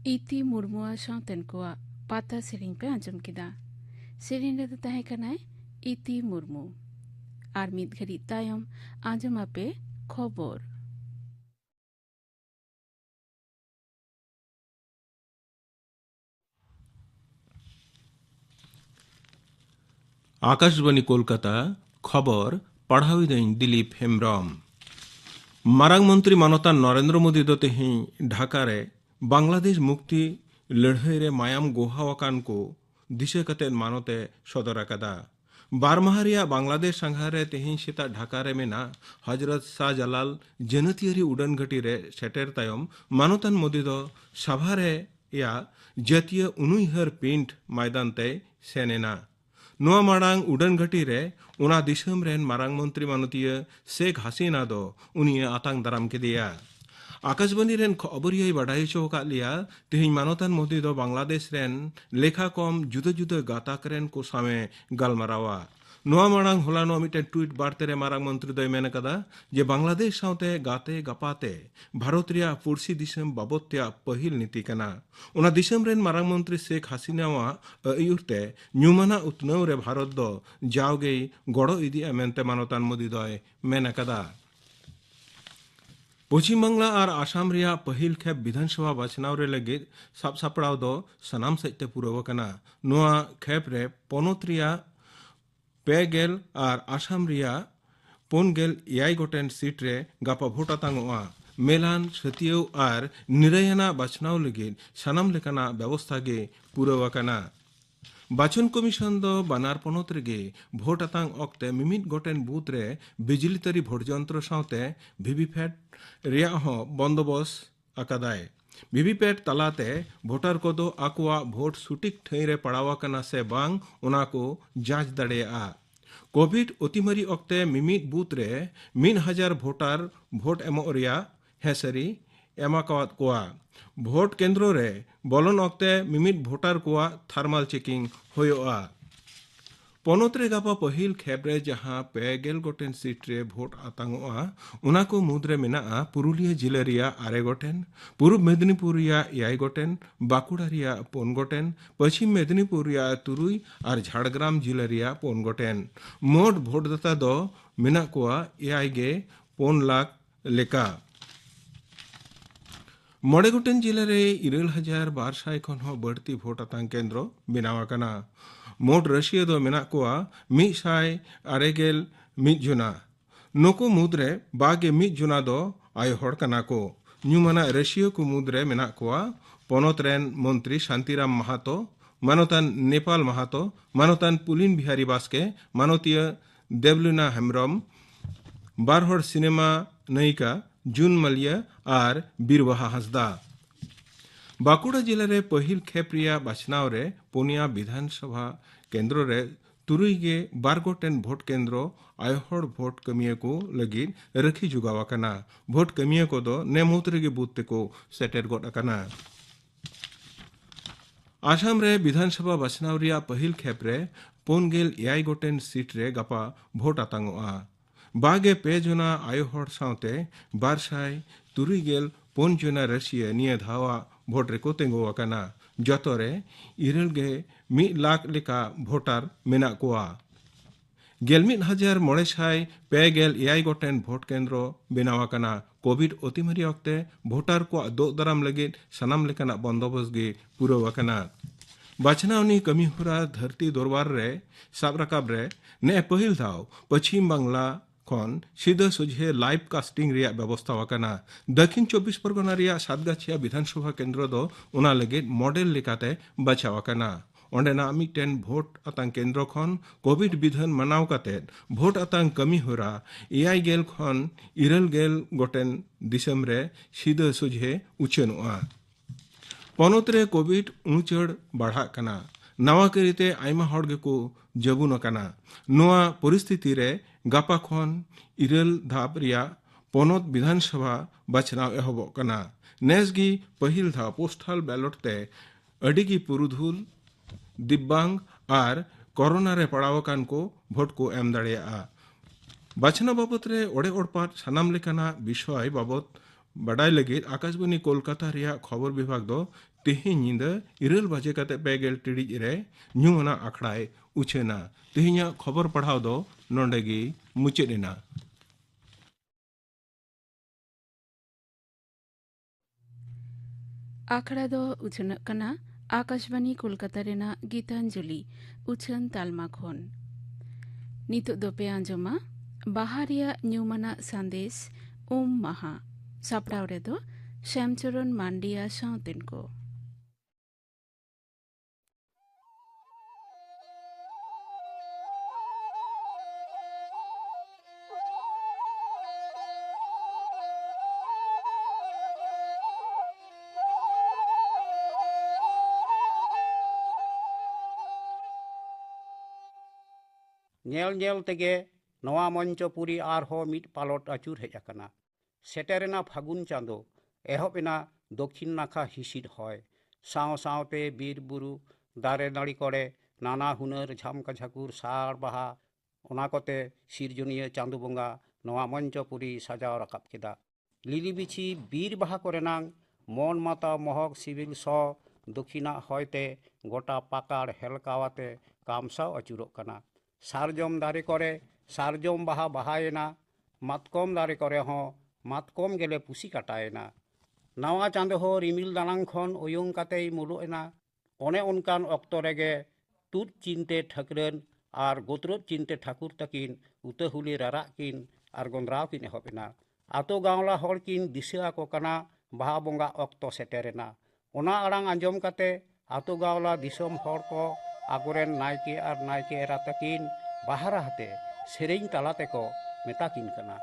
ᱤᱛᱤ ᱢᱩᱨᱢᱩᱣᱟᱜ ᱥᱟᱶᱛᱮᱱ ᱠᱚᱣᱟᱜ ᱯᱟᱛᱟ ᱥᱮᱨᱮᱧ ᱯᱮ ᱟᱸᱡᱚᱢ ᱠᱮᱫᱟ। ᱥᱮᱨᱮᱧ ᱨᱮᱫᱚ ᱛᱟᱦᱮᱸ ᱠᱟᱱᱟᱭ ᱤᱛᱤ ᱢᱩᱨᱢᱩ। ᱟᱨ ᱢᱤᱫ ᱜᱷᱟᱹᱲᱤᱡ ᱛᱟᱭᱚᱢ ᱟᱸᱡᱚᱢ ᱟᱯᱮ ᱠᱷᱚᱵᱚᱨ। आकाशवाणी कोलकाता खबर पढ़ाविदें दिलीप हेम्ब्रम। मारांग मंत्री मानतान नरेंद्र मोदी दो तेहें ढाका रे बांग्लादेश मुक्ति लड़ाई रे मायाम गोहावाकान को दिशा कते मानते सदर अकदा। बारमाहारिया बांग्लादेश संघार रे तेहें सेता ढाका रे मेना हजरत शाहजालाल जनतियारी उड़ान घाटी रे सेटेर तायम मानतान मोदी दो सभा रे या जातीय उनुइहर पिंड मैदान ते सेनेना। नोआ माड़ांग उड़ान घाटी रे उना दिसम रेन मारांग मंत्री मानतीय शेख हसीना दो उनिये आतांग दाराम केदिया। आकाशवाणी रेन खबरियाई बाडाई चौका लिया तेहिं मानतान मोदी दो बांग्लादेश रेन लेखा कम जुदा जुदा गाताक रेन को सामे गालमारावा। नोआ माड़ांग होलानो मिटे ट्वीट बार्ते रे मारांग मंत्री दोय मेन कदा जे बांग्लादेश साउते गाते गपाते भारत रिया पुरसी दिसम बाबत्या पहिल नीति कना। उना दिसम रेन मारांग मंत्री शेख हसीनावा अयुरते न्यूमाना उतनव रे भारत दो जावगे गड़ो इदी मेनते मानतान मोदी दोय मेन कदा। पश्चिम बांगला और आसाम रिया पहिल खेप विधानसभा बाछनाव रे लगे साब सापड़ाव दो सनाम सहित पुरव कना। नोआ खेप रे पोनोत रिया पेगेल और आसाम रिया पोनगेल एयाई गोटेन सीट रे गापा भोट आतांगोआ। मेलान सतियव और निरयना बाछनाव लगे सनाम लेकाना व्यवस्था गे पुरव कना। बाचन कमिशन दो बानार पोनोत रेगे भोट आतांग ऑक्ते मिमिट गोटेन बूथ रे बिजली तरी भोट जंत्र साउते वीवीपैट रिया हो बंदोबस्त अकादाय। वीवीपैट तलाते भोटार को दो आकुआ भोट सुटिक ठई रे पड़ावा कना से बांग उना को जांच दड़ेया। कोविड अतिमरी ऑक्ते मिमिट बूथ रे 1000 भोटार भोट एमो रिया हेसरी एमाकावात कोआ। भोट केंद्र रे बोलन ऑक्ते मिमिट भोटार कोआ थर्मल चेकिंग होयोआ। पोनोत रे गापा पहिल खेप रे जहां पेगेल गोटेन सीट रे भोट आतांगोआ उना को मुद्रे मेना पुरुलिया जिला रिया 8 गोटेन, पूर्व मेदिनीपुर रिया 7 गोटेन, बाकुड़ा रिया 5 गोटेन, पश्चिम मेदिनीपुर रिया 3 और झाड़ग्राम जिला रिया 5 गोटेन। मोट भोटदाता दो मेना कोआ 7 गे 5 लाख लेका। मोड़े गोटेन जिले रे 1200 खन हो बढ़ती भोट आतांग केंद्र बेनावा कना। मोट रशिया दो मेना कोआ 161 जुना। नुको मुद्रे बागे 1 जुना दो आय हड़ कना को। न्यूमाना रशिया को मुद्रे मेना कोआ पोनोत रेन मंत्री शांतिराम महातो, मानोतान नेपाल महातो, मानोतान पुलिन बिहारी बास्के, मानोतीय देवलीना हेम्ब्रम, बारहड़ सिनेमा नयिका जून मलिया और बीरबाहा हंसदा। बाकुड़ा जिले रे पहिल खेप रिया बाछनाव रे पुनिया विधानसभा केंद्र रे 3 गे 12 गोटेन भोट केंद्र आयहड़ भोट कमिया को लगी रखी जुगावा कना। भोट कमिया को दो नेमोतरे के बूथ को सेटेर गोट कना। आसाम रे विधानसभा बाछनाव रिया पहिल खेप रे 5 गोटेन सीट रे गापा भोट आतांगोआ। बागे 5 जुना आयहड़ साउते 203 जुना रशिया निया धावा भोट रे को तेंगोआ कना। जतोरे 1 लाख लेका भोटार मेना कोआ। 11,956 गोटेन भोट केंद्र बेनावा कना। कोविड अतिमरी ऑक्ते भोटार को दो दराम लगे सनाम लेकाना बंदोबस्त गे पुरव कना। बाछनावनी कमी हुरा धरती दरबार रे साब रकाब रे ने पहिल धाव पश्चिम बांगला खन सीधा सुझे लाइव कास्टिंग रिया व्यवस्था वकना। दक्षिण 24 परगना रिया सातगाछिया विधानसभा केंद्र दो उना लगे मॉडल लेकाते बचावकना। ओंडेना मिटेन भोट आतांग केंद्र खन कोविड विधान मनाव काते भोट आतांग कमी होरा 7 गेल खन 9 गेल गोटेन दिसम रे सीधा सुझे उछेनुआ। पोनोत रे कोविड उचड़ बढ़ा कना। नवा करीते आयमा हड़ गे को जबुन कना। नोआ परिस्थिति रे गापा खन 9 धाप रिया पोनोत विधानसभा बाछनाव एहब कना। नेसगी पहिल धा पोस्टल बैलेट ते अडिगी पुरुधुल दिव्यांग और कोरोना रे पड़ावकान को भोट को एम दाड़ेया। बाछना बाबत रे ओड़े ओड़पाट सनाम लेकाना विषय बाबत बड़ाई लगे आकाशवाणी कोलकाता रिया खबर विभाग दो तेहें ᱧᱤᱫᱟᱹ 2 बजे कते 2 टिड़िज रे ᱧᱩᱢᱟᱱᱟ आखड़ाय उछेना। तेहें खबर पढ़ाव दो नोंडेगी मुचेदना। आखड़ा दो उछन कना आकाशवाणी कोलकाता रेना गीतांजलि उछन तालमा खन। नितो दो पे आंजमा बाहारिया ᱧᱩᱢᱟᱱᱟ संदेश माहा सापड़ाव रे दो श्यामचरण मांडिया साउतेन को। नेल नेल तेगे नवा मंचपुरी आरहो मिट पालट आचुर हेज आकना। सेटेरेना फागुन चांदो एहबेना दक्षिण नाखा हिसिद हय साव सावते बीर बुरु दारे नाड़ी करे नाना हुनर झामका झाकुर सार बाहा ओना कोते सिरजनिया चांदो बंगा नवा मंचपुरी सजाव राकाब केदा। लिली बिछी बीर बाहा कोरेनां मन माता महक सिविल सो दक्षिणा हयते गोटा पाकाड़ हेलकावाते कामसाव आचुरोग कना। सारजम दारे करे सारजम बाहा बाहायना मातकम दारे करे हों मातकम गेले पुसी काटायना। नावा चांदो हो रिमिल दानां खन उयुं कातेई मुलुएना। ओने उनकान अक्तो रेगे तुद चिनते ठाकुरन आर गोत्रत चिनते ठाकुर तकिन उतहुली राराक किन आर गोंद्राव किन एहबेना। आतो गावला हर किन दिशा को कना बाहा बोंगा अक्तो सेटेरेना। ओना आड़ांग आंजम काते आतो गावला दिसम हर को आगोरेन नायके आर नायके एरा तकिन बाहरा हते सेरेंग तालाते को मेताकिन कना।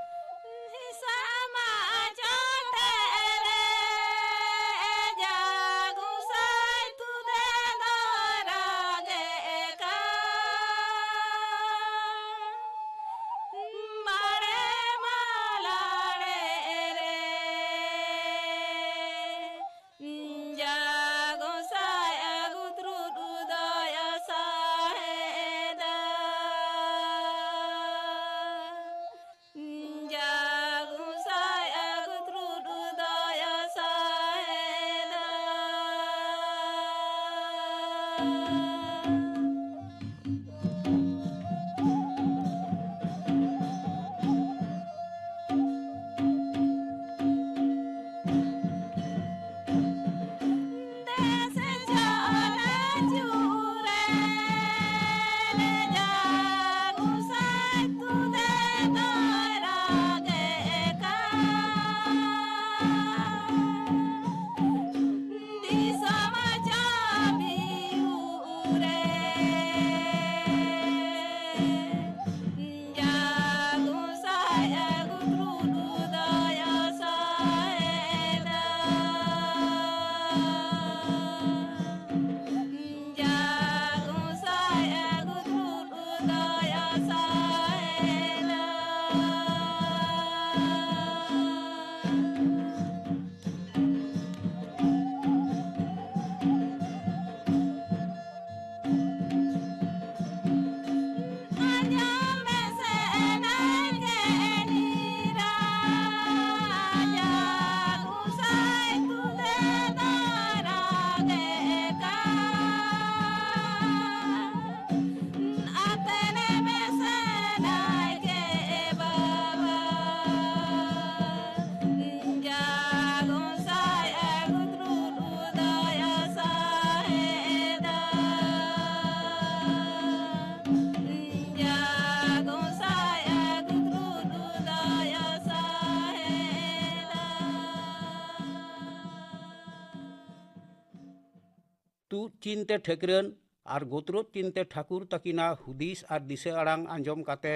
तु चिनते ठेकरन आर गोत्रोत चिनते ठाकुर तकिना हुदिस आर दिशे आड़ांग आंजम काते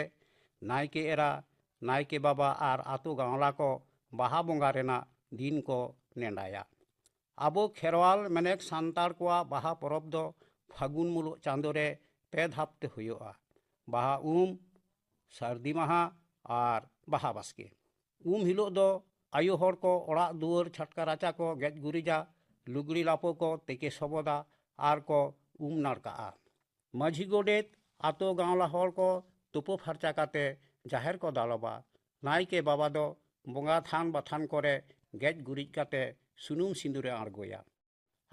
नायके एरा नायके बाबा आर आतो गावला को बाहा बोंगा रेना दिन को नेंडाया। आबो खेरवाल मेनेक सांतार कोआ बाहा परब दो फागुन मुलुग चांदोरे पे धापते हुयोआ। बाहा सारदी माहा आर बाहा बास्के। हिलो दो आयु हर को ओड़ा दुआर छटका राचा को गेज गुरिजा लुगड़ी लापो को तेके सबदा आर को नाड़का। माझी गोडेत आतो गावला हर को तुपो फरचा काते जाहेर को दालबा। नायके बाबा दो बोंगा थान बाथान करे गेज गुरिज काते सुनुम सिंदूरे आड़गोया।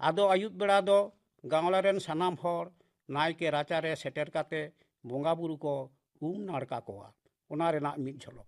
आदो आयुब बेड़ा दो गावला रेन सनाम हर नायके राचारे सेटर काते बोंगा बुरु को नाड़का कोआ ओना रेना मिद झलक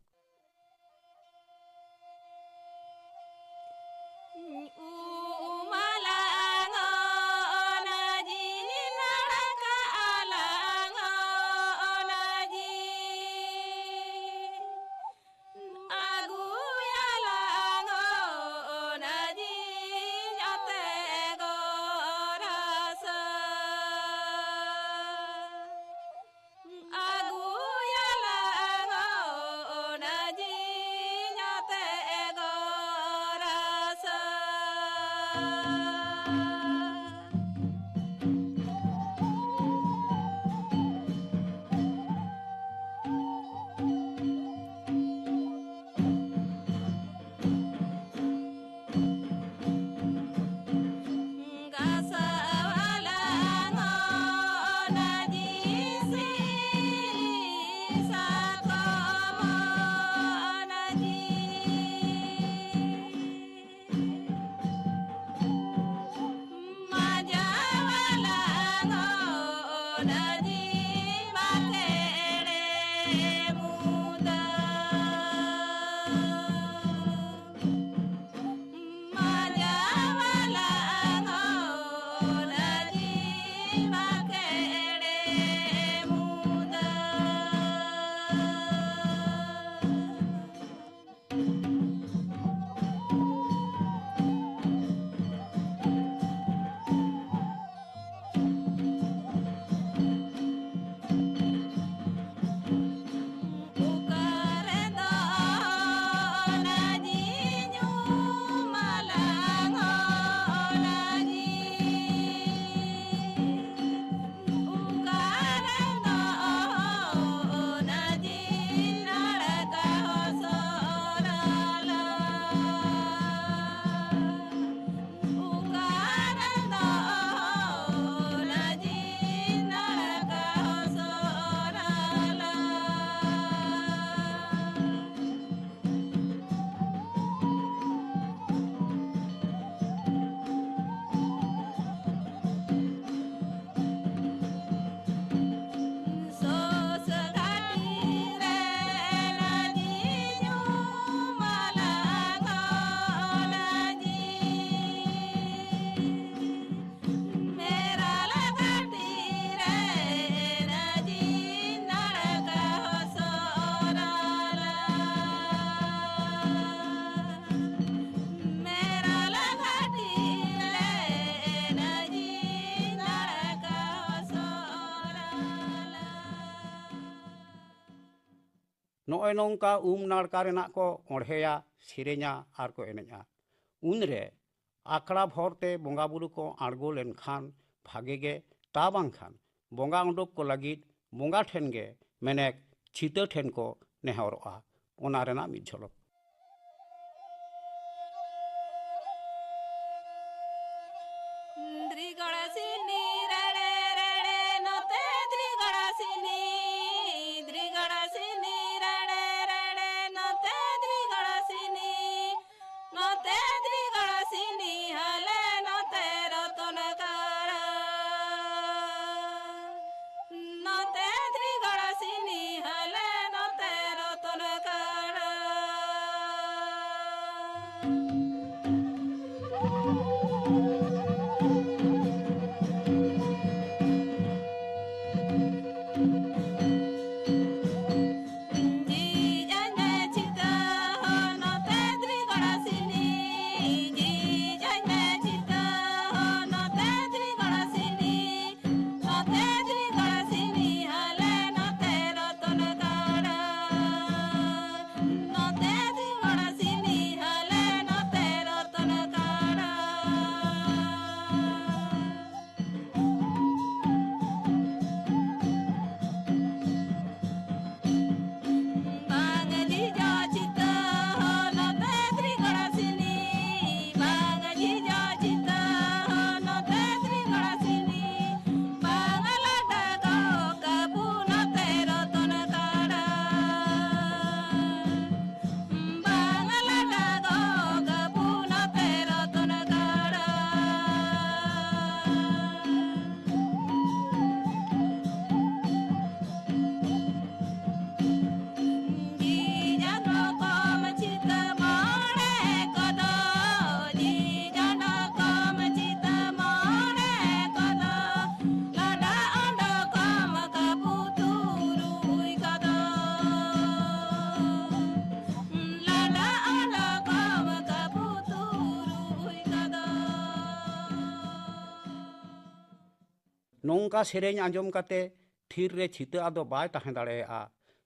नॉय नौका नाड़का रेना को ओढ़ेया सेरेኛ आर को एनेजा उनरे आखड़ा भरते बोंगा बुरु को आड़गो लेनखान भागे गे ता बांखान बोंगा उडुक को लगिद बोंगा ठेन गे मेनेक छिता ठेन को नेहरोआ ओना रेना मिद झलक नोंका सेरेñ आंजम काते थीर रे छिता आदो बाय ताहें दाड़ेया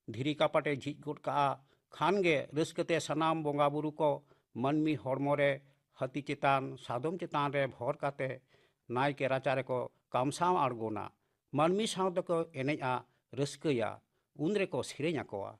धीरी कापाटे झिज गुट का खान गे रस्कते सनाम बोंगा बुरु को मनमी हड़मो रे हती चितान सादम चितान रे भर काते नाय के राचा रे को कामसाव आड़गोना मनमी साव दको एनेजा रस्कया उन रे को सेरेñ आकोआ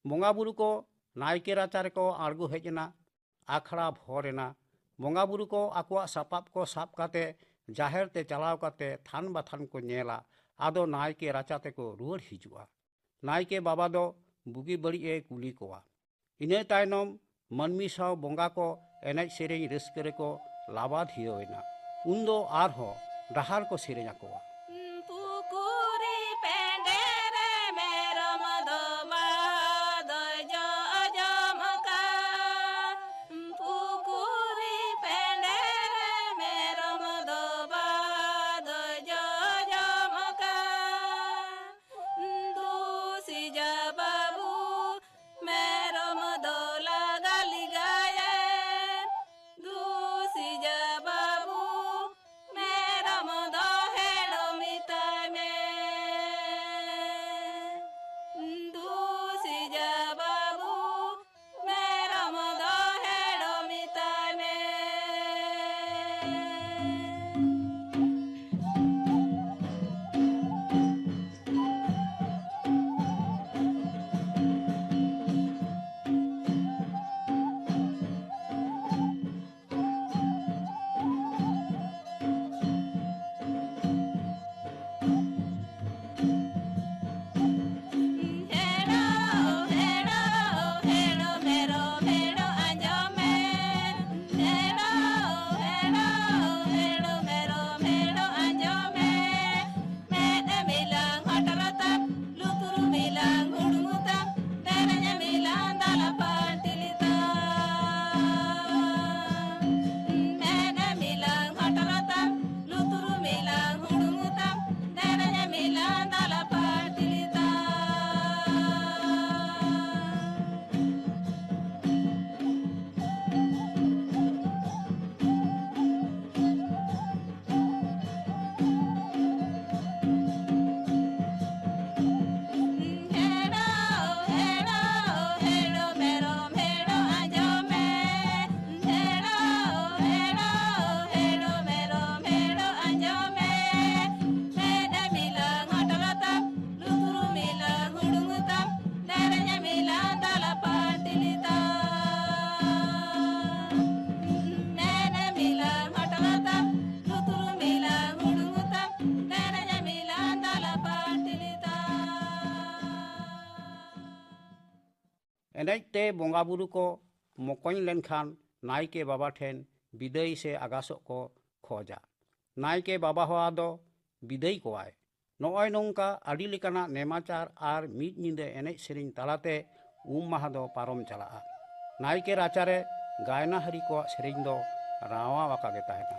बोंगा बुरु को नायके राचा रे को आड़गो हेजना आखड़ा भोरेना बोंगा बुरु को आकुआ सापाप को साप काते जाहेर ते चलाव काते थान बाथान को नेला आदो नायके राचा ते को रुवर हिजुआ नायके बाबा दो बुगी बड़ी ए कुली कोआ इने तायनम मनमी साव बोंगा को एनेज सेरेñ रस्के को लाबाद हियोना उन्दो आरहो डहार को सेरेñ आकोआ Mera modo hedo एनेज ते बोंगा बुरु को मोकोኝ लेनखान नायके बाबा ठेन बिदाई से आगासो को खोजा नायके बाबा हवा दो बिदाई कोआय नॉय नोंका आदि लेकाना नेमाचार आर मिद निंदे एनेज सेरिन तालाते माहा दो पारम चला नायके राचारे गायना हरि को सेरिन दो रावा वाका गे ताहेना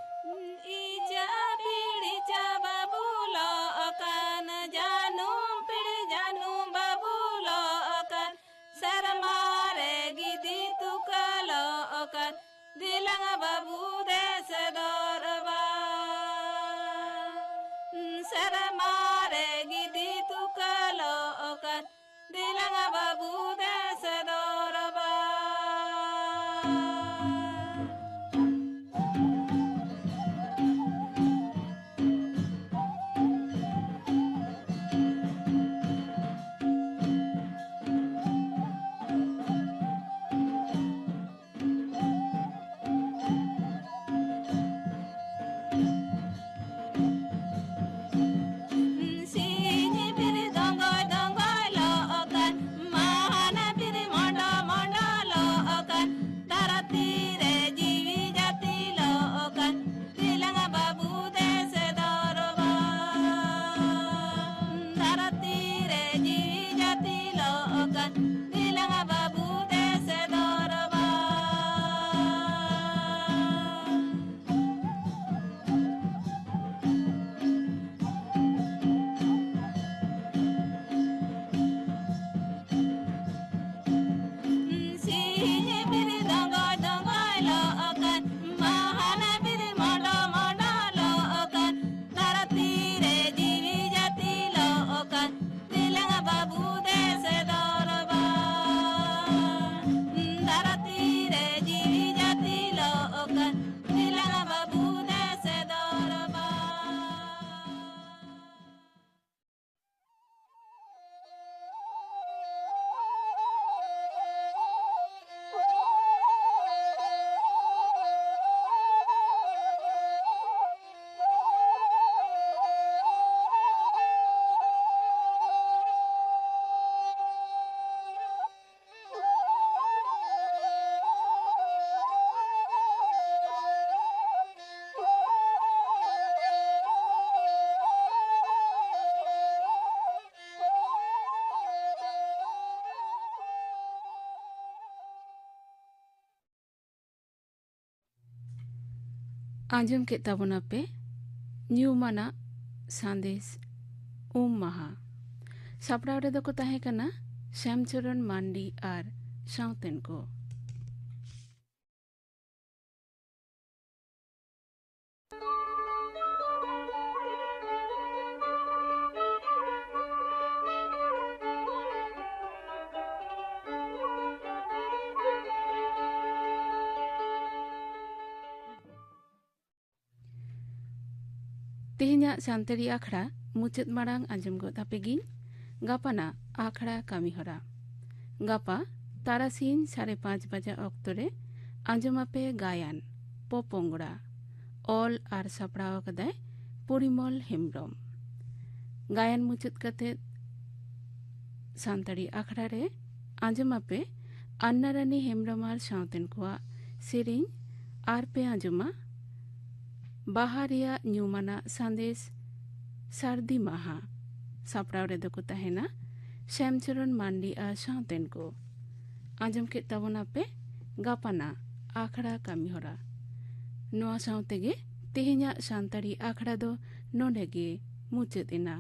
आंजम के ताबोना पे ᱧᱩᱢᱟᱱᱟ ᱥᱟᱸᱫᱮᱥ ᱢᱟᱦᱟ ᱥᱟᱯᱲᱟᱣ ᱨᱮᱫᱚ ᱠᱚ ᱛᱟᱦᱮᱸ ᱠᱟᱱᱟ ᱥᱭᱟᱢᱪᱚᱨᱚᱱ ᱢᱟᱱᱰᱤ ᱟᱨ ᱥᱟᱶᱛᱮᱱ ᱠᱚ। तेहना सानताड़ी आखड़ा मुचाद मारांग आंजम गद आपेगिन गापाना आखड़ा कामी हरा गापा तारासिन 5:30 बजा अक्तरे आंजमापे गायन पोपोंगड़ा ऑल आर सापड़ाव कदाय परिमल हेम्ब्रम गायन मुचाद कते सानताड़ी आखड़ा रे आंजमापे अन्नारानी हेम्ब्रमार सावतेन कोआ सेरिन आर पे आंजमा बाहारिया ᱧᱩᱢᱟᱱᱟ ᱥᱟᱸᱫᱮᱥ सार्दी माहा सापड़ाव रेदो को तहेना श्यामचरण मांडी आ सावतेन को आंजम के ताबोना पे गापाना आखड़ा कामी हरा नोआ सावतेगे तेहेना सानताड़ी आखड़ा दो नोंडेगे मुचाद एना।